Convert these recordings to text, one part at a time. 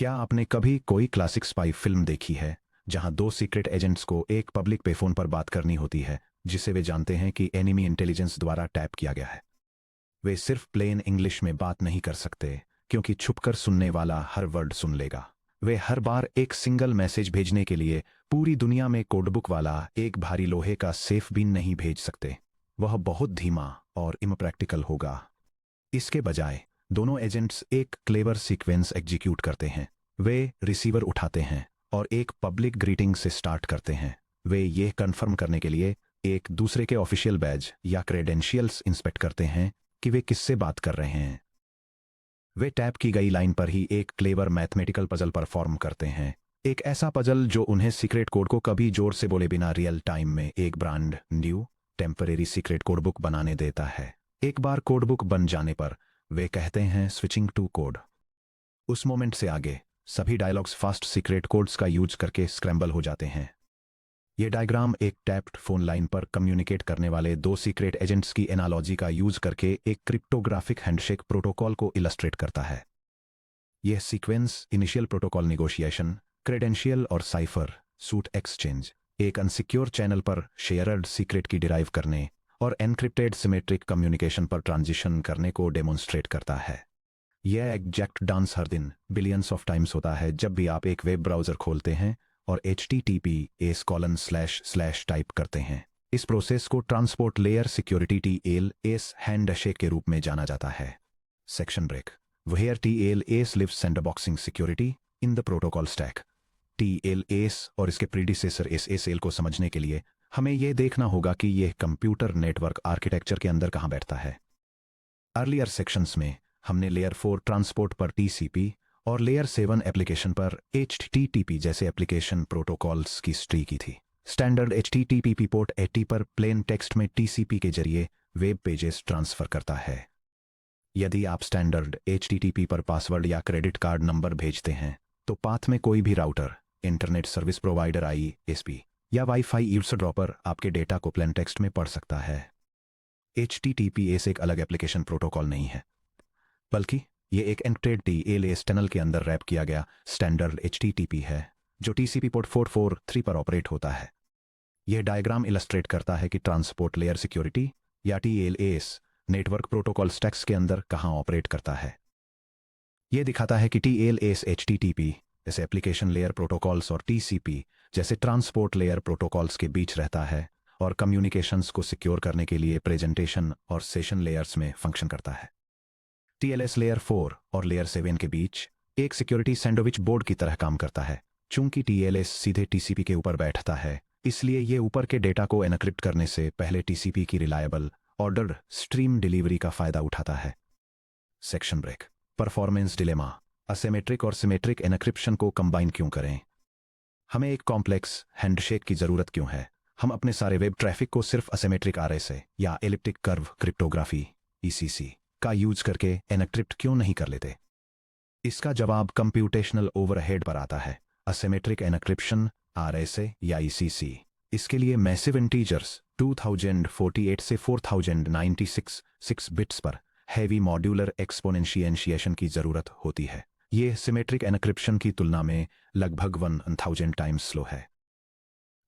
क्या आपने कभी कोई क्लासिक स्पाई फिल्म देखी है जहां दो सीक्रेट एजेंट्स को एक पब्लिक पेफोन पर बात करनी होती है जिसे वे जानते हैं कि एनिमी इंटेलिजेंस द्वारा टैप किया गया है। वे सिर्फ प्लेन इंग्लिश में बात नहीं कर सकते क्योंकि छुपकर सुनने वाला हर वर्ड सुन लेगा। वे हर बार एक सिंगल मैसेज भेजने के लिए पूरी दुनिया में कोडबुक वाला एक भारी लोहे का सेफ बीन नहीं भेज सकते। वह बहुत धीमा और इम्प्रैक्टिकल होगा। इसके बजाय दोनों एजेंट्स एक क्लेवर सीक्वेंस एग्जीक्यूट करते हैं। वे रिसीवर उठाते हैं और एक पब्लिक ग्रीटिंग से स्टार्ट करते हैं। वे ये कन्फर्म करने के लिए एक दूसरे के ऑफिशियल बैज या क्रेडेंशियल्स इंस्पेक्ट करते हैं कि वे किससे बात कर रहे हैं। वे टैप की गई लाइन पर ही एक क्लेवर मैथमेटिकल पजल परफॉर्म करते हैं, एक ऐसा पजल जो उन्हें सीक्रेट कोड को कभी जोर से बोले बिना रियल टाइम में एक brand new temporary secret code book बनाने देता है। एक बार कोड बुक बन जाने पर वे कहते हैं स्विचिंग टू कोड। उस मोमेंट से आगे सभी डायलॉग्स फास्ट सीक्रेट कोड्स का यूज करके स्क्रैम्बल हो जाते हैं। यह डायग्राम एक टैप्ड फोन लाइन पर कम्युनिकेट करने वाले दो सीक्रेट एजेंट्स की एनालॉजी का यूज करके एक क्रिप्टोग्राफिक हैंडशेक प्रोटोकॉल को इलस्ट्रेट करता है। यह sequence initial protocol negotiation, credential और साइफर सूट एक्सचेंज, एक अनसिक्योर चैनल पर शेयर्ड सीक्रेट की डिराइव करने और एनक्रिप्टेड सिमेट्रिक कम्युनिकेशन पर ट्रांजिशन करने को डेमोन्स्ट्रेट करता है। यह एग्जैक्ट डांस हर दिन बिलियंस ऑफ टाइम्स होता है जब भी आप एक वेब ब्राउज़र खोलते हैं और https:// टाइप करते हैं। इस प्रोसेस को transport layer security TLS handshake के रूप में जाना जाता है। Section break. Where TLS lives sandboxing security in the protocol stack. TLS और इसके प्रीडिसेसर SSL को समझने के लिए हमें यह देखना होगा कि यह कंप्यूटर नेटवर्क आर्किटेक्चर के अंदर कहां बैठता है। अर्लियर सेक्शंस में हमने लेयर 4 ट्रांसपोर्ट पर TCP और लेयर 7 एप्लीकेशन पर HTTP जैसे एप्लीकेशन प्रोटोकॉल्स की स्ट्री की थी। स्टैंडर्ड HTTP पोर्ट 80 पर प्लेन टेक्स्ट में TCP के जरिए वेब पेजेस ट्रांसफर करता है। यदि आप स्टैंडर्ड HTTP पर पासवर्ड या क्रेडिट कार्ड नंबर भेजते हैं तो पाथ में कोई भी router, internet service provider ISP या वाईफाई ईव्सड्रॉपर आपके डेटा को प्लेन टेक्स्ट में पढ़ सकता है। HTTPS एक अलग एप्लीकेशन प्रोटोकॉल नहीं है, बल्कि यह एक एन्क्रिप्टेड TLS टनल के अंदर रैप किया गया स्टैंडर्ड HTTP है जो TCP पोर्ट 443 पर ऑपरेट होता है। यह डायग्राम इलस्ट्रेट करता है कि ट्रांसपोर्ट लेयर सिक्योरिटी या TLS नेटवर्क प्रोटोकॉल स्टैक्स के अंदर कहां ऑपरेट करता है। यह दिखाता है कि TLS HTTP जैसे एप्लीकेशन लेयर प्रोटोकॉल्स और TCP जैसे ट्रांसपोर्ट लेयर प्रोटोकॉल्स के बीच रहता है और कम्युनिकेशंस को सिक्योर करने के लिए प्रेजेंटेशन और सेशन लेयर्स में फंक्शन करता है। TLS लेयर 4 और लेयर 7 के बीच एक सिक्योरिटी सैंडविच बोर्ड की तरह काम करता है। चूंकि TLS सीधे TCP के ऊपर बैठता है, इसलिए यह ऊपर के डेटा को एनक्रिप्ट करने से पहले TCP की रिलायबल ऑर्डर्ड स्ट्रीम डिलीवरी का फायदा उठाता है। Section break. Performance dilemma. Asymmetric और सिमेट्रिक एनक्रिप्शन को कंबाइन क्यों करें? हमें एक कॉम्प्लेक्स हैंडशेक की जरूरत क्यों है? हम अपने सारे वेब ट्रैफिक को सिर्फ असिमेट्रिक RSA या एलिप्टिक कर्व क्रिप्टोग्राफी ECC का यूज करके एनक्रिप्ट क्यों नहीं कर लेते? इसका जवाब कंप्यूटेशनल ओवरहेड पर आता है। असिमेट्रिक एनक्रिप्शन RSA या ECC, इसके लिए मैसिव इंटीजर्स 2048 से 4096 6 बिट्स पर हैवी मॉड्यूलर एक्सपोनेंशिएशन की जरूरत होती है। यह सिमेट्रिक एनक्रिप्शन की तुलना में लगभग 1000 टाइम्स स्लो है।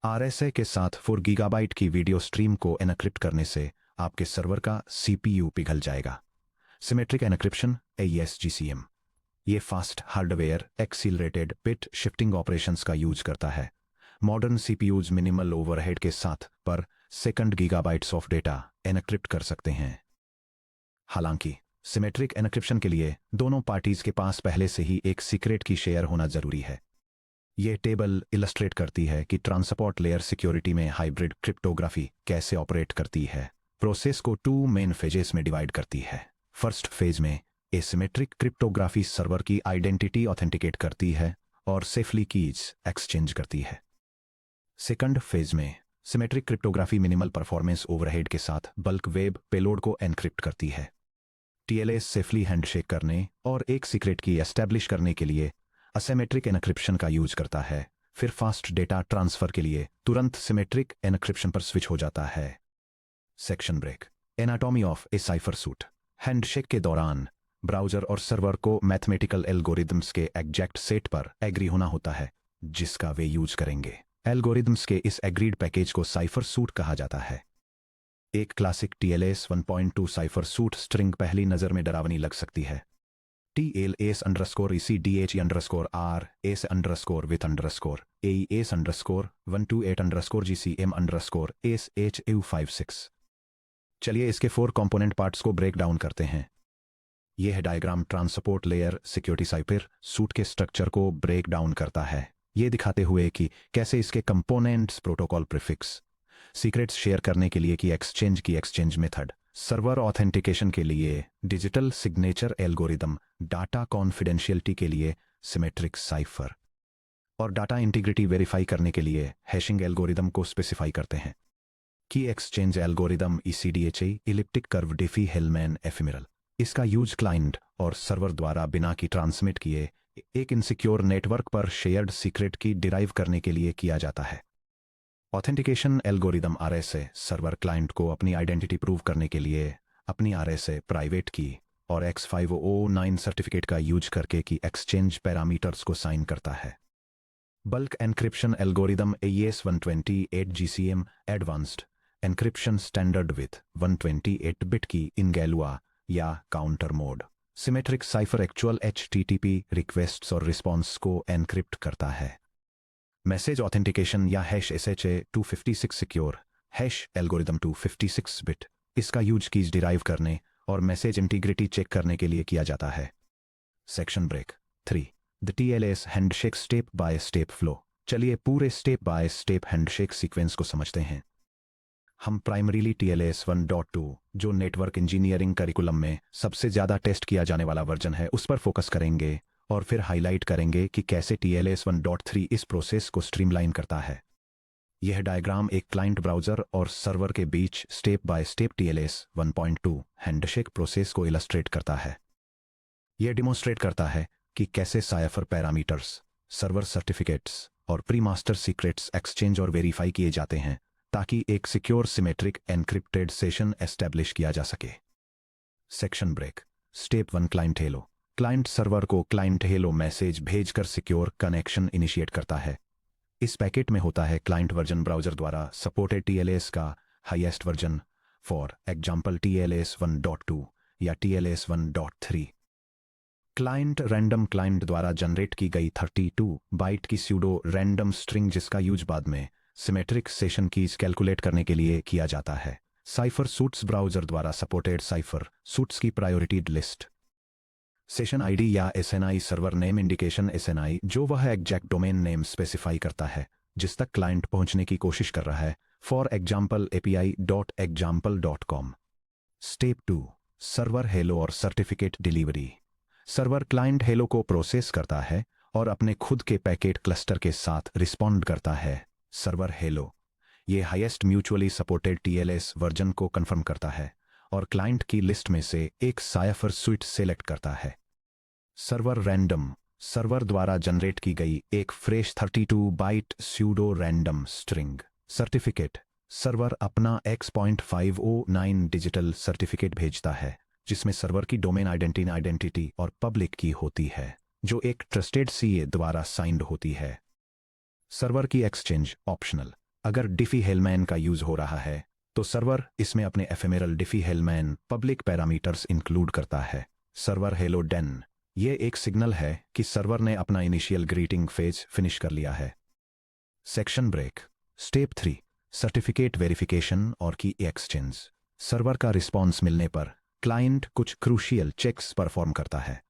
RSA के साथ 4 गीगाबाइट की वीडियो स्ट्रीम को एनक्रिप्ट करने से आपके सर्वर का CPU पिघल जाएगा। सिमेट्रिक एनक्रिप्शन AES-GCM ये fast hardware accelerated bit shifting operations का यूज करता है। मॉडर्न CPUs मिनिमल ओवरहेड के साथ पर second gigabytes of data encrypt कर सकते हैं। हालांकि सिमेट्रिक एनक्रिप्शन के लिए दोनों पार्टीज के पास पहले से ही एक सीक्रेट की शेयर होना जरूरी है। यह टेबल इलस्ट्रेट करती है कि ट्रांसपोर्ट लेयर सिक्योरिटी में हाइब्रिड क्रिप्टोग्राफी कैसे ऑपरेट करती है। प्रोसेस को 2 मेन फेजेस में डिवाइड करती है। फर्स्ट फेज में एसिमेट्रिक क्रिप्टोग्राफी सर्वर की आइडेंटिटी ऑथेंटिकेट करती है और सेफली कीज एक्सचेंज करती है। सेकंड फेज में symmetric cryptography minimal performance overhead के साथ बल्क वेब पेलोड को एनक्रिप्ट करती है। TLS सेफली हैंडशेक करने और एक सीक्रेट की एस्टैब्लिश करने के लिए असिमेट्रिक एनक्रिप्शन का यूज करता है। फिर फास्ट डेटा ट्रांसफर के लिए तुरंत सिमेट्रिक एनक्रिप्शन पर स्विच हो जाता है। Section break. Anatomy of a cipher suite. Handshake के दौरान ब्राउज़र और सर्वर को मैथमेटिकल एल्गोरिदम्स के एग्जैक्ट सेट पर एग्री होना होता है जिसका वे यूज करेंगे। एल्गोरिदम्स के इस एग्रीड पैकेज को साइफर सूट कहा जाता है। एक classic TLS 1.2 cipher suit string पहली नज़र में डरावनी लग सकती है। TLS_ECDH_R_ACE_with_AES_128_GCM_ASHU56। चलिए इसके 4 कंपोनेंट पार्ट्स को ब्रेक डाउन करते हैं। यह diagram transport layer security cipher suit के स्ट्रक्चर को ब्रेक डाउन करता है, ये दिखाते हुए कि कैसे इसके components protocol prefix secrets share करने के लिए की एक्सचेंज मेथड, सर्वर ऑथेंटिकेशन के लिए digital signature algorithm, data confidentiality के लिए सिमेट्रिक साइफर और डाटा इंटीग्रिटी वेरीफाई करने के लिए हैशिंग एल्गोरिदम को स्पेसिफाई करते हैं। Key exchange algorithm ECDHA elliptic curve Diffie Hellman ephemeral, इसका यूज क्लाइंट और सर्वर द्वारा बिना की ट्रांसमिट किए एक इनसिक्योर नेटवर्क पर शेयर्ड सीक्रेट की डिराइव करने के लिए किया जाता है। Authentication algorithm RSA server client को अपनी आइडेंटिटी प्रूव करने के लिए अपनी RSA प्राइवेट की और X509 सर्टिफिकेट का यूज करके की एक्सचेंज पैरामीटर्स को साइन करता है। Bulk encryption algorithm AES-128 GCM advanced encryption standard with 128 bit की इन गैलुआ या counter mode symmetric cipher actual HTTP requests और रिस्पॉन्स को एनक्रिप्ट करता है। मैसेज ऑथेंटिकेशन या #SHA 256 secure hash algorithm 256 bit, इसका यूज कीज डिराइव करने और मैसेज इंटीग्रिटी चेक करने के लिए किया जाता है। Section break 3 the TLS handshake step by step flow. चलिए पूरे step by step handshake sequence को समझते हैं। हम प्राइमरीली TLS 1.2 जो नेटवर्क इंजीनियरिंग करिकुलम में सबसे ज़्यादा टेस्ट किया जाने वाला वर्जन है उस पर फोकस करेंगे और फिर हाईलाइट करेंगे कि कैसे TLS 1.3 इस प्रोसेस को स्ट्रीमलाइन करता है। यह डायग्राम एक क्लाइंट ब्राउज़र और सर्वर के बीच step by step TLS 1.2 handshake process को इलस्ट्रेट करता है। यह डिमॉन्स्ट्रेट करता है कि कैसे साइफर पैरामीटर्स, सर्वर सर्टिफिकेट्स और प्री मास्टर सीक्रेट्स एक्सचेंज और वेरीफाई किए जाते हैं ताकि एक secure symmetric encrypted session establish किया जा सके। Section break step 1 client hello. Client server को क्लाइंट हेलो मैसेज भेजकर सिक्योर कनेक्शन इनिशिएट करता है। इस पैकेट में होता है क्लाइंट वर्जन ब्राउज़र द्वारा सपोर्टेड TLS का highest version, for example TLS 1.2 या TLS 1.3। क्लाइंट रैंडम क्लाइंट द्वारा जनरेट की गई 32 बाइट की स्यूडो रैंडम स्ट्रिंग जिसका यूज बाद में सिमेट्रिक सेशन कीज कैलकुलेट करने के लिए किया जाता है। साइफर सूट्स ब्राउज़र द्वारा सपोर्टेड साइफर सूट्स की प्रायोरिटी लिस्ट, सेशन ID या SNI server name indication SNI जो वह एग्जैक्ट डोमेन नेम स्पेसिफाई करता है जिस तक क्लाइंट पहुंचने की कोशिश कर रहा है, for example API.example.com। Step 2 server hello और certificate delivery. Server client hello को प्रोसेस करता है और अपने खुद के पैकेट क्लस्टर के साथ रिस्पॉन्ड करता है। सर्वर हेलो ये highest mutually supported TLS version को कंफर्म करता है और क्लाइंट की लिस्ट में से एक साइफर स्विट सेलेक्ट करता है। सर्वर रैंडम सर्वर द्वारा जनरेट की गई एक fresh 32 byte pseudo random string. Certificate server अपना X.509 डिजिटल सर्टिफिकेट भेजता है जिसमें सर्वर की डोमेन आइडेंटिटी और पब्लिक की होती है जो एक ट्रस्टेड CA द्वारा साइंड होती है। सर्वर की एक्सचेंज ऑप्शनल, अगर डिफी-हेलमैन का यूज हो रहा है तो सर्वर इसमें अपने एफेमेरल डिफी-हेलमैन पब्लिक पैरामीटर्स इंक्लूड करता है। सर्वर हेलो डेन ये एक सिग्नल है कि सर्वर ने अपना इनिशियल ग्रीटिंग फेज फिनिश कर लिया है। Section break step 3 certificate verification और की एक्सचेंज। सर्वर का रिस्पॉन्स मिलने पर क्लाइंट कुछ क्रूशियल चेक्स परफॉर्म करता है।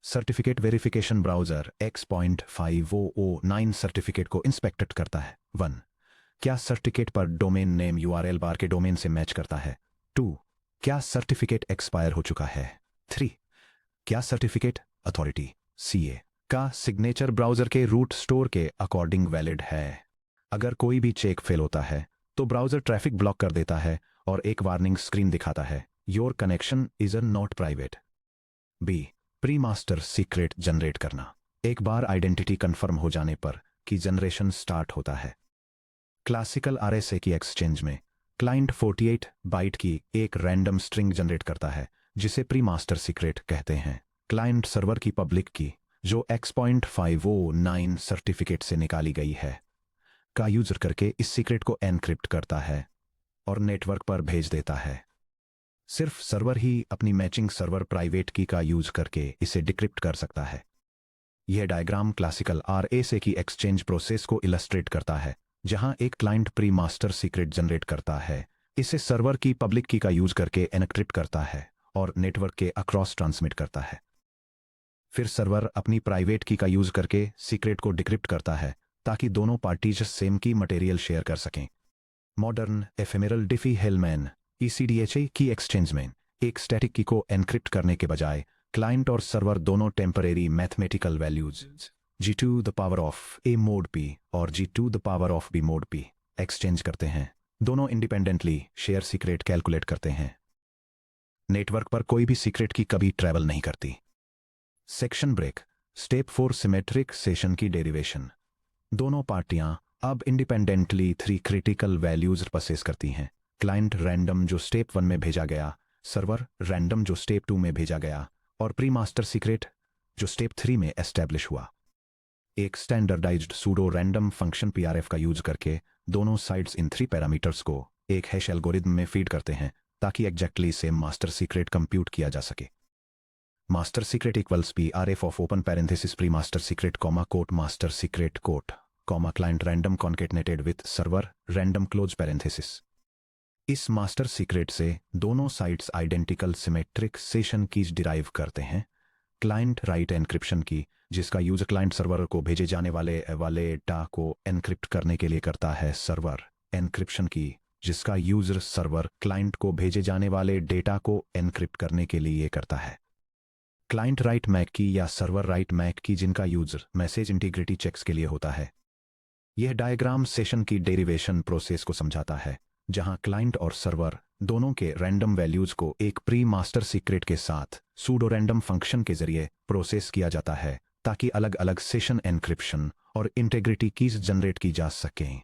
Certificate verification browser X.509 certificate को इंस्पेक्ट करता है। 1 क्या सर्टिफिकेट पर डोमेन नेम URL बार के डोमेन से मैच करता है। 2 क्या सर्टिफिकेट एक्सपायर हो चुका है। 3 क्या सर्टिफिकेट अथॉरिटी CA का सिग्नेचर ब्राउज़र के रूट स्टोर के अकॉर्डिंग वैलिड है। अगर कोई भी चेक फेल होता है तो ब्राउज़र ट्रैफिक ब्लॉक कर देता है और एक वार्निंग स्क्रीन दिखाता है, your connection is not private. B pre master secret generate करना। एक बार आइडेंटिटी कंफर्म हो जाने पर की जनरेशन स्टार्ट होता है। क्लासिकल RSA की एक्सचेंज में क्लाइंट 48 बाइट की एक रैंडम स्ट्रिंग जनरेट करता है जिसे प्री मास्टर सीक्रेट कहते हैं। क्लाइंट सर्वर की पब्लिक की जो X.509 सर्टिफिकेट से निकाली गई है का यूजर करके इस सीक्रेट को एनक्रिप्ट करता है और नेटवर्क पर भेज देता है। सिर्फ सर्वर ही अपनी मैचिंग सर्वर प्राइवेट की का यूज करके इसे डिक्रिप्ट कर सकता है। यह diagram classical RSA key exchange process को इलस्ट्रेट करता है, जहां एक client pre master secret generate करता है, इसे सर्वर की पब्लिक की का यूज करके एनक्रिप्ट करता है और नेटवर्क के अक्रॉस ट्रांसमिट करता है। फिर सर्वर अपनी प्राइवेट की का यूज करके सीक्रेट को डिक्रिप्ट करता है ताकि दोनों पार्टीज सेम की मटेरियल शेयर कर सकें। मॉडर्न एफेमेरल डिफी-हेलमैन ECDHA की एक्सचेंज में एक स्टैटिक की को एनक्रिप्ट करने के बजाय क्लाइंट और सर्वर दोनों temporary mathematical values G⁴ mod P और G⁴ B mod P exchange करते हैं। दोनों इंडिपेंडेंटली शेयर सीक्रेट कैलकुलेट करते हैं। नेटवर्क पर कोई भी सीक्रेट की कभी ट्रैवल नहीं करती। Section break. Step 4 symmetric session key derivation. दोनों पार्टियां अब इंडिपेंडेंटली 3 क्रिटिकल वैल्यूज प्रोसेस करती हैं। क्लाइंट रैंडम जो स्टेप 1 में भेजा गया, सर्वर रैंडम जो स्टेप 2 में भेजा गया और प्री मास्टर सीक्रेट जो स्टेप 3 में एस्टैब्लिश हुआ। एक standardised pseudo random function PRF का यूज करके दोनों साइड्स इन 3 पैरामीटर्स को एक हैश एल्गोरिथम में फीड करते हैं ताकि exactly same master secret compute किया जा सके। Master secret equals PRF of open parenthesis pre master secret comma quote master secret quote comma client random concatenated with server random close parenthesis. इस master secret से दोनों sides identical symmetric session keys derive करते हैं। Client right encryption की जिसका use client server को भेजे जाने वाले डेटा को एनक्रिप्ट करने के लिए करता है। सर्वर एनक्रिप्शन की जिसका यूजर सर्वर क्लाइंट को भेजे जाने वाले डेटा को एनक्रिप्ट करने के लिए करता है। क्लाइंट राइट मैक की या सर्वर राइट मैक की जिनका यूजर मैसेज इंटीग्रिटी चेक्स के लिए होता है। यह diagram session key derivation process को समझाता है, जहां क्लाइंट और सर्वर दोनों के रैंडम वैल्यूज को एक प्री मास्टर सीक्रेट के साथ सूडो रैंडम फंक्शन के जरिए प्रोसेस किया जाता है ताकि अलग अलग सेशन एनक्रिप्शन और इंटेग्रिटी कीज जनरेट की जा सकें।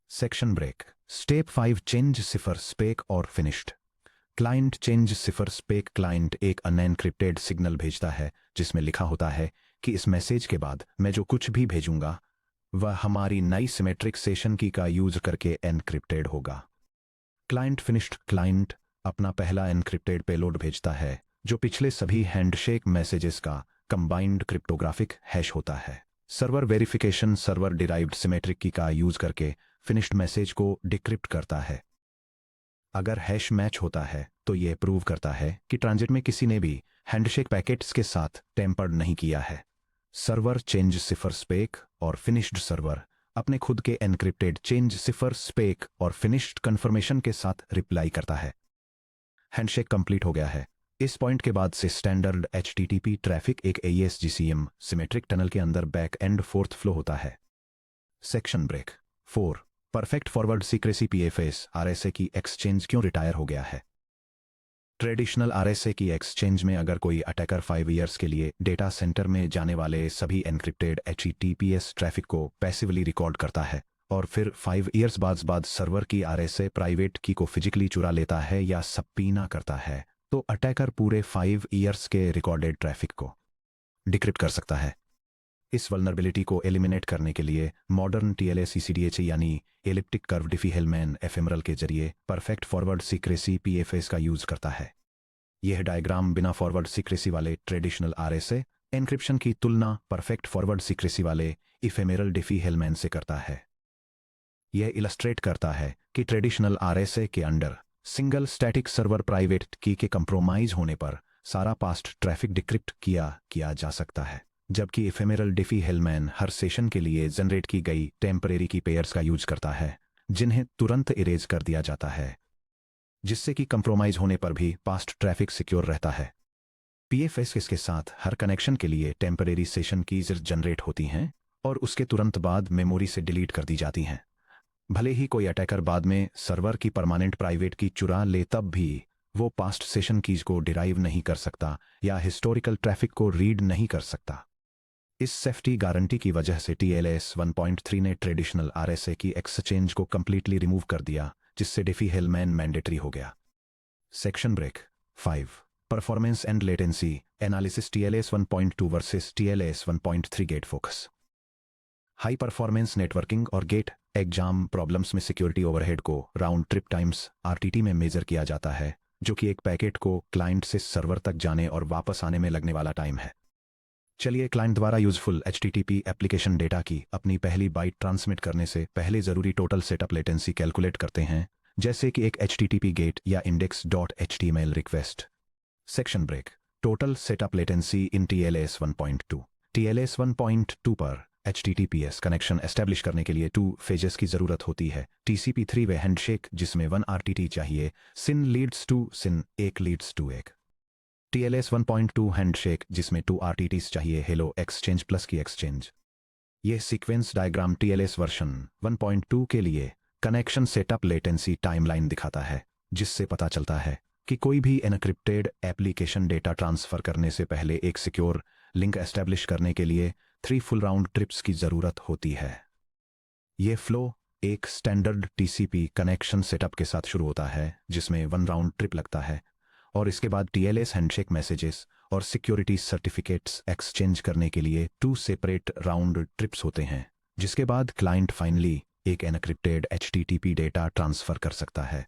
Section break. Step 5 change cipher spec और finished. Client change cipher spec. Client एक अनएनक्रिप्टेड सिग्नल भेजता है जिसमें लिखा होता है कि इस मैसेज के बाद मैं जो कुछ भी भेजूंगा वह हमारी नई सिमेट्रिक सेशन की का यूज करके एनक्रिप्टेड होगा। Client finished. क्लाइंट अपना पहला एनक्रिप्टेड पेलोड भेजता है जो पिछले सभी हैंडशेक मैसेजेस का कंबाइंड क्रिप्टोग्राफिक हैश होता है। Server verification server derived symmetric की का यूज करके फिनिश्ड मैसेज को डिक्रिप्ट करता है। अगर हैश मैच होता है तो यह प्रूव करता है कि ट्रांजिट में किसी ने भी हैंडशेक पैकेट्स के साथ टेम्पर्ड नहीं किया है। सर्वर चेंज सिफर स्पेक और फिनिश्ड सर्वर अपने खुद के एनक्रिप्टेड चेंज सिफर स्पेक और फिनिश्ड कंफर्मेशन के साथ रिप्लाई करता है। हैंडशेक कंप्लीट हो गया है। इस पॉइंट के बाद से स्टैंडर्ड HTTP ट्रैफिक एक AES GCM सिमेट्रिक टनल के अंदर बैक एंड फोर्थ फ्लो होता है। Section break. 4 perfect forward secrecy PFS RSA key exchange क्यों रिटायर हो गया है। ट्रेडिशनल RSA की एक्सचेंज में अगर कोई अटैकर 5 ईयर्स के लिए डेटा सेंटर में जाने वाले सभी एनक्रिप्टेड HTTPS ट्रैफिक को पैसिवली रिकॉर्ड करता है और फिर 5 ईयर्स बाद सर्वर की RSA प्राइवेट की को फिजिकली चुरा लेता है या सबपीना करता है, तो अटैकर पूरे 5 ईयर्स के रिकॉर्डेड ट्रैफिक को डिक्रिप्ट कर सकता है। इस वल्नरेबिलिटी को एलिमिनेट करने के लिए मॉडर्न TLS ECDHA यानी एलिप्टिक कर्व डिफी-हेलमैन एफेमरल के जरिए परफेक्ट फॉरवर्ड सीक्रेसी PFS का यूज करता है। यह डायग्राम बिना फॉरवर्ड सीक्रेसी वाले ट्रेडिशनल RSA एनक्रिप्शन की तुलना परफेक्ट फॉरवर्ड सीक्रेसी वाले इफेमेरल डिफी-हेलमैन से करता है। यह इलस्ट्रेट करता है कि ट्रेडिशनल RSA के under single static server private की के कंप्रोमाइज होने पर सारा पास्ट ट्रैफिक डिक्रिप्ट किया जा सकता है, जबकि इफेमेरल डिफी-हेलमैन हर सेशन के लिए जनरेट की गई टेम्परेरी की पेयर्स का यूज करता है जिन्हें तुरंत इरेज कर दिया जाता है, जिससे कि कंप्रोमाइज होने पर भी पास्ट ट्रैफिक सिक्योर रहता है। PFS के साथ हर कनेक्शन के लिए टेम्परेरी सेशन कीज जनरेट होती हैं और उसके तुरंत बाद मेमोरी से डिलीट कर दी जाती हैं। भले ही कोई अटैकर बाद में सर्वर की परमानेंट प्राइवेट की चुरा ले, तब भी वो पास्ट सेशन कीज को डिराइव नहीं कर सकता या हिस्टोरिकल ट्रैफिक को रीड नहीं कर सकता। इस सेफ्टी गारंटी की वजह से TLS 1.3 ने ट्रेडिशनल RSA की एक्सचेंज को कंप्लीटली रिमूव कर दिया, जिससे डिफी-हेलमैन मैंडेटरी हो गया। Section break. 5 performance and latency analysis TLS 1.2 versus TLS 1.3 GATE focus. High performance networking और गेट एग्जाम प्रॉब्लम्स में सिक्योरिटी ओवरहेड को राउंड ट्रिप टाइम्स RTT में मेजर किया जाता है, जो कि एक पैकेट को क्लाइंट से सर्वर तक जाने और वापस आने में लगने वाला टाइम है। चलिए क्लाइंट द्वारा यूजफुल HTTP एप्लीकेशन डेटा की अपनी पहली बाइट ट्रांसमिट करने से पहले जरूरी टोटल सेटअप लेटेंसी कैलकुलेट करते हैं, जैसे कि एक HTTP गेट या index.html request. Section break. Total setup latency in TLS 1.2। TLS 1.2 पर HTTPS कनेक्शन एस्टेब्लिश करने के लिए 2 फेजेस की जरूरत होती है। TCP 3 वे हैंडशेक जिसमें 1 RTT चाहिए। SYN लीड्स टू SYN, एक लीड्स टू एक। TLS 1.2 हैंडशेक जिसमें 2 RTTs चाहिए। हेलो एक्सचेंज प्लस की एक्सचेंज। यह सीक्वेंस डायग्राम TLS वर्जन 1.2 के लिए कनेक्शन सेटअप लेटेंसी टाइमलाइन दिखाता है, जिससे पता चलता है कि कोई भी एनक्रिप्टेड एप्लीकेशन डेटा ट्रांसफर करने से पहले एक सिक्योर लिंक एस्टेब्लिश करने के लिए 3 फुल राउंड ट्रिप्स की जरूरत होती है। यह फ्लो एक स्टैंडर्ड TCP कनेक्शन सेटअप के साथ शुरू होता है, जिसमें 1 राउंड ट्रिप लगता है, और इसके बाद TLS हैंडशेक मैसेजेस और सिक्योरिटी सर्टिफिकेट्स एक्सचेंज करने के लिए 2 सेपरेट राउंड ट्रिप्स होते हैं, जिसके बाद क्लाइंट फाइनली एक एनक्रिप्टेड HTTP डेटा ट्रांसफर कर सकता है।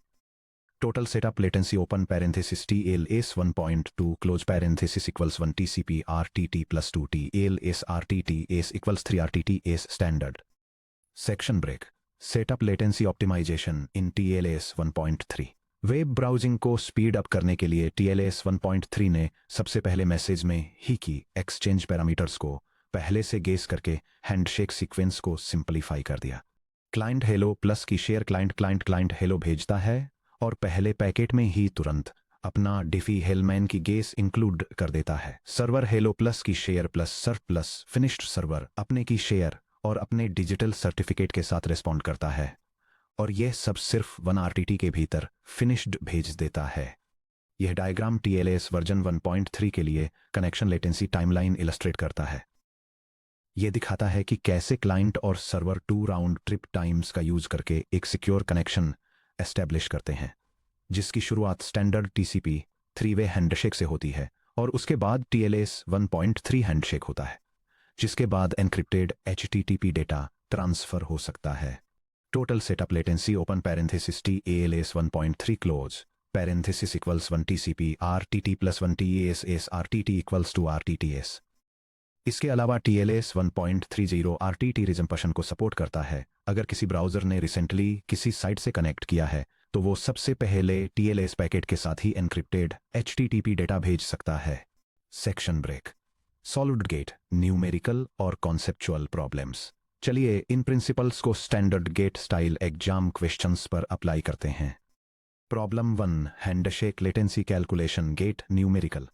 Total setup latency open parenthesis TLS 1.2 close parenthesis equals 1 TCP RTT plus 2 TLS RTTS equals 3 RTTS standard. Section break. Setup latency optimisation in TLS 1.3। Web browsing को speed up करने के लिए TLS 1.3 ने सबसे पहले मैसेज में ही की एक्सचेंज पैरामीटर्स को पहले से गेस करके हैंडशेक सीक्वेंस को सिंपलीफाई कर दिया। क्लाइंट हेलो प्लस की शेयर क्लाइंट हेलो भेजता है और पहले पैकेट में ही तुरंत अपना डिफी हेलमैन की गेस इंक्लूड कर देता है। सर्वर हेलो प्लस की शेयर प्लस सर्व प्लस फिनिश्ड सर्वर अपने की शेयर और अपने डिजिटल सर्टिफिकेट के साथ रिस्पॉन्ड करता है, और यह सब सिर्फ 1 RTT के भीतर फिनिश्ड भेज देता है। यह डायग्राम TLS वर्जन 1.3 के लिए कनेक्शन लेटेंसी टाइमलाइन इलस्ट्रेट करता है। यह दिखाता है कि कैसे क्लाइंट और सर्वर 2 राउंड ट्रिप टाइम्स का यूज करके एक सिक्योर कनेक्शन एस्टेब्लिश करते हैं, जिसकी शुरुआत स्टैंडर्ड TCP 3 वे हैंडशेक से होती है, और उसके बाद TLS 1.3 हैंडशेक होता है, जिसके बाद एनक्रिप्टेड HTTP डेटा ट्रांसफर हो सकता है। Total setup latency open parenthesis TLS 1.3 close parenthesis equals 1 TCP RTT plus 1 TLS RTT equals 2 RTTS। इसके अलावा TLS 1.30 RTT रिजम्पशन को सपोर्ट करता है। अगर किसी ब्राउज़र ने रिसेंटली किसी साइट से कनेक्ट किया है, तो वो सबसे पहले TLS पैकेट के साथ ही एनक्रिप्टेड HTTP डेटा भेज सकता है। Section break. Solid GATE numerical और कॉन्सेप्चुअल प्रॉब्लम्स। चलिए इन प्रिंसिपल्स को standard GATE style exam questions पर अप्लाई करते हैं। Problem 1 handshake latency calculation GATE numerical.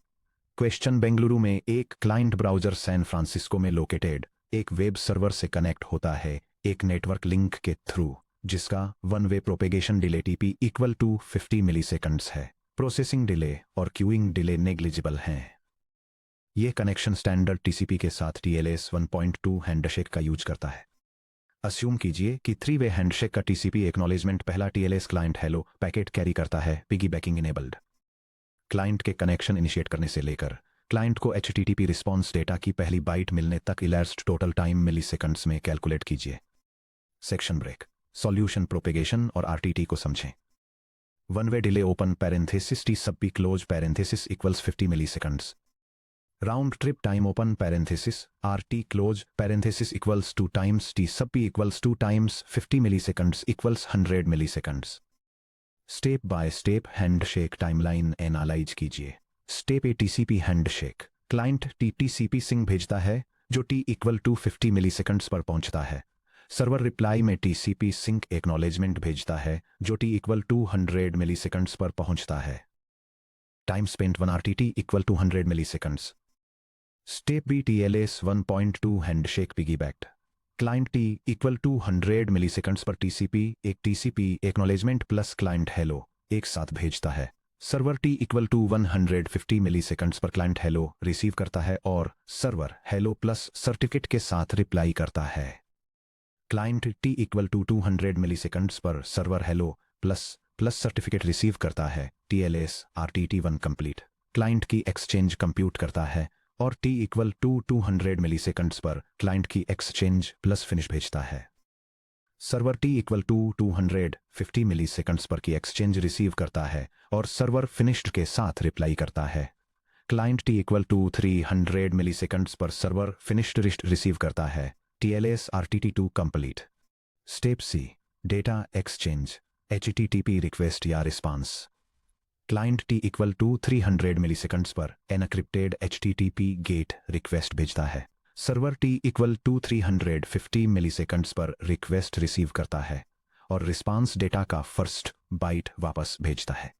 Question Bengaluru में एक क्लाइंट ब्राउज़र सैन फ्रांसिस्को में लोकेटेड एक वेब सर्वर से कनेक्ट होता है एक नेटवर्क लिंक के थ्रू, जिसका 1 way propagation delay TP equal to 50 milliseconds है। प्रोसेसिंग डिले और क्यूइंग डिले नेग्लिजिबल हैं। यह कनेक्शन स्टैंडर्ड TCP के साथ TLS 1.2 हैंडशेक का यूज करता है। अस्यूम कीजिए कि 3 वे हैंडशेक का TCP एक्नॉलेजमेंट पहला TLS client hello packet carry करता है, पिगीबैकिंग इनेबल्ड। क्लाइंट के कनेक्शन इनिशिएट करने से लेकर क्लाइंट को HTTP रिस्पॉन्स डेटा की पहली बाइट मिलने तक इलैप्स्ड टोटल टाइम मिलीसेकंड्स में कैलकुलेट कीजिए। Section break. सॉल्यूशन प्रोपेगेशन और RTT को समझें। 1 way delay open parenthesis T sub P close parenthesis equals 50 milliseconds. Round trip time open parenthesis RT close parenthesis equals 2 times T sub P equals 2 times 50 milliseconds equals 100 milliseconds. Step by step handshake timeline analyse कीजिए। Step A TCP handshake. Client TCP SYN भेजता है जो T equal to 50 milliseconds पर पहुंचता है। Server reply में TCP sink acknowledgement भेजता है जो T इक्वल टू 100 मिलीसेकंड्स पर पहुंचता है। Time spent 1 RTT equal to 100 milliseconds. Step B TLS 1.2 handshake piggybacked. Client T equal to 100 milliseconds पर TCP ack TCP acknowledgement plus client hello एक साथ भेजता है। Server T equal to 150 milliseconds पर client hello receive करता है और server hello plus certificate के साथ रिप्लाई करता है। Client T equal to 200 milliseconds पर server hello plus certificate receive करता है। TLS RTT 1 complete. Client key exchange compute करता है और t इक्वल टू 200 मिलीसेकंड्स पर client key exchange plus finish भेजता है। Server t equal to 250 milliseconds पर की एक्सचेंज रिसीव करता है और सर्वर फिनिश्ड के साथ रिप्लाई करता है। Client t equal to 300 milliseconds पर सर्वर फिनिश्ड रिसीव करता है। TLS RTT2 complete. Step C, data exchange, HTTP request या response. Client t equal to 300 milliseconds पर एनक्रिप्टेड HTTP गेट रिक्वेस्ट भेजता है। Server t equal to 350 milliseconds पर request receive करता है और रिस्पांस डेटा का फर्स्ट बाइट वापस भेजता है।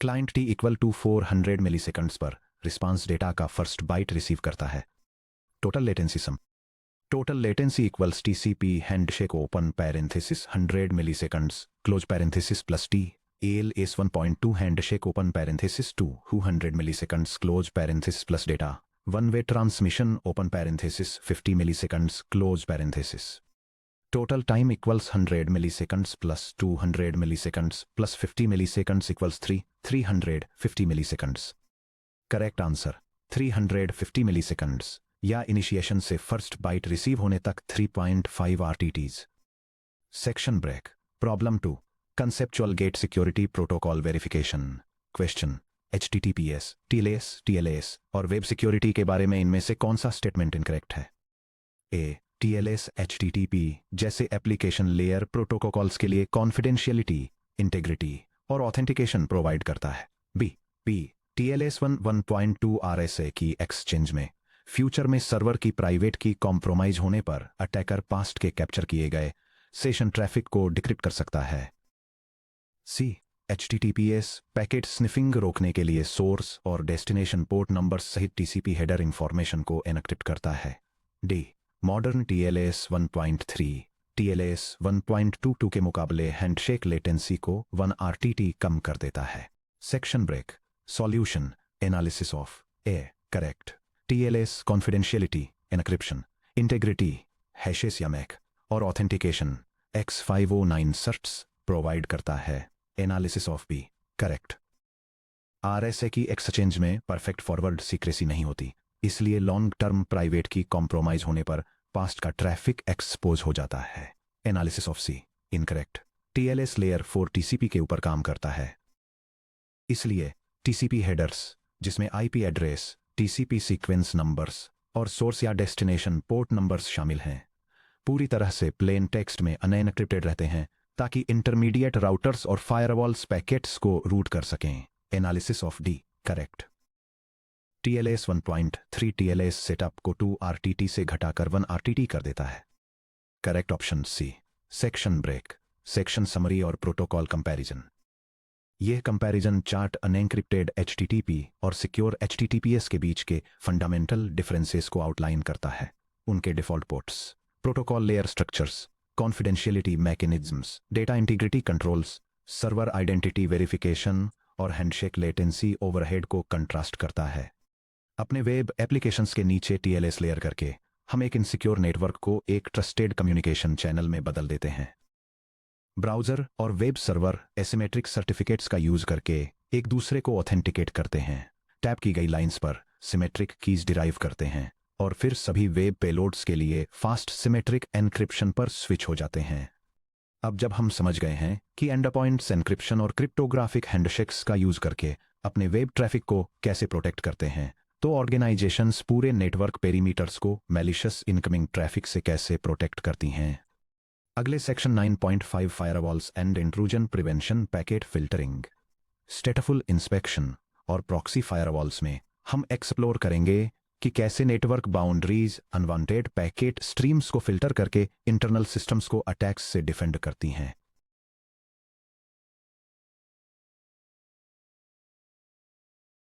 Client t equal to 400 milliseconds पर रिस्पांस डेटा का फर्स्ट बाइट रिसीव करता है। Total latency sum. Total latency equals TCP handshake open parenthesis 100 milliseconds close parenthesis plus t ALS 1.2 handshake open parenthesis 200 milliseconds close parenthesis plus data one way transmission open parenthesis 50 milliseconds close parenthesis. Total time equals 100 milliseconds plus 200 milliseconds plus 50 milliseconds equals 350 milliseconds. Correct answer 350 milliseconds या initiation से first byte receive होने तक 3.5 RTTs। Section break. Problem 2, conceptual GATE security protocol verification. Question, HTTPS, TLS और web security के बारे में इनमें से कौन सा स्टेटमेंट इनकरेक्ट है? A, TLS HTTP जैसे एप्लीकेशन लेयर प्रोटोकॉल्स के लिए कॉन्फिडेंशियलिटी, इंटेग्रिटी और ऑथेंटिकेशन प्रोवाइड करता है। B, TLS 1.2 RSA key exchange में फ्यूचर में सर्वर की प्राइवेट की कॉम्प्रोमाइज होने पर अटैकर पास्ट के कैप्चर किए गए सेशन ट्रैफिक को डिक्रिप्ट कर सकता है। C, HTTPS पैकेट स्निफिंग रोकने के लिए सोर्स और डेस्टिनेशन पोर्ट नंबर्स सहित TCP हेडर इंफॉर्मेशन को एनक्रिप्ट करता है। D, मॉडर्न TLS 1.3 TLS 1.22 के मुकाबले हैंडशेक लेटेंसी को 1 RTT कम कर देता है। Section break. Solution, analysis of A, correct. TLS confidentiality, encryption, integrity, hashes या मैक और ऑथेंटिकेशन X509 सर्ट्स प्रोवाइड करता है। Analysis of B, correct. RSA key exchange में परफेक्ट फॉरवर्ड सीक्रेसी नहीं होती, इसलिए long term private key compromise होने पर पास्ट का ट्रैफिक एक्सपोज हो जाता है। Analysis of C, incorrect. TLS layer 4 TCP के ऊपर काम करता है, इसलिए TCP हेडर्स जिसमें IP address, TCP sequence numbers और सोर्स या डेस्टिनेशन पोर्ट नंबर्स शामिल हैं, पूरी तरह से प्लेन टेक्स्ट में अनएनक्रिप्टेड रहते हैं ताकि इंटरमीडिएट राउटर्स और फायरवॉल्स पैकेट्स को रूट कर सकें। Analysis of D, correct. TLS 1.3 TLS setup को 2 RTT से घटाकर 1 RTT कर देता है। Correct option C। Section break. Section summary और प्रोटोकॉल कंपैरिजन। यह कंपैरिजन चार्ट अनएनक्रिप्टेड HTTP और सिक्योर HTTPS के बीच के फंडामेंटल डिफरेंसेस को आउटलाइन करता है, उनके default ports, protocol layer structures, confidentiality mechanisms, data integrity controls, server identity verification और हैंडशेक लेटेंसी ओवरहेड को कंट्रास्ट करता है। अपने वेब एप्लीकेशंस के नीचे TLS लेयर करके हम एक इनसिक्योर नेटवर्क को एक ट्रस्टेड कम्युनिकेशन चैनल में बदल देते हैं। ब्राउज़र और वेब सर्वर एसिमेट्रिक सर्टिफिकेट्स का यूज करके एक दूसरे को ऑथेंटिकेट करते हैं, टैप की गई लाइंस पर सिमेट्रिक कीज डिराइव करते हैं और फिर सभी वेब पेलोड्स के लिए फास्ट सिमेट्रिक एन्क्रिप्शन पर स्विच हो जाते हैं। अब जब हम समझ गए हैं कि एंडपॉइंट्स एन्क्रिप्शन और क्रिप्टोग्राफिक हैंडशेक्स का यूज करके अपने वेब ट्रैफिक को कैसे प्रोटेक्ट करते हैं, तो ऑर्गेनाइजेशंस पूरे नेटवर्क पेरीमीटर्स को मैलिशियस इनकमिंग ट्रैफिक से कैसे प्रोटेक्ट करती हैं। अगले section 9.5 firewalls and intrusion prevention packet filtering, स्टेटफुल inspection और प्रॉक्सी फायरवॉल्स में हम एक्सप्लोर करेंगे कि कैसे network boundaries unwanted packet streams को फिल्टर करके इंटरनल सिस्टम्स को अटैक्स से डिफेंड करती हैं।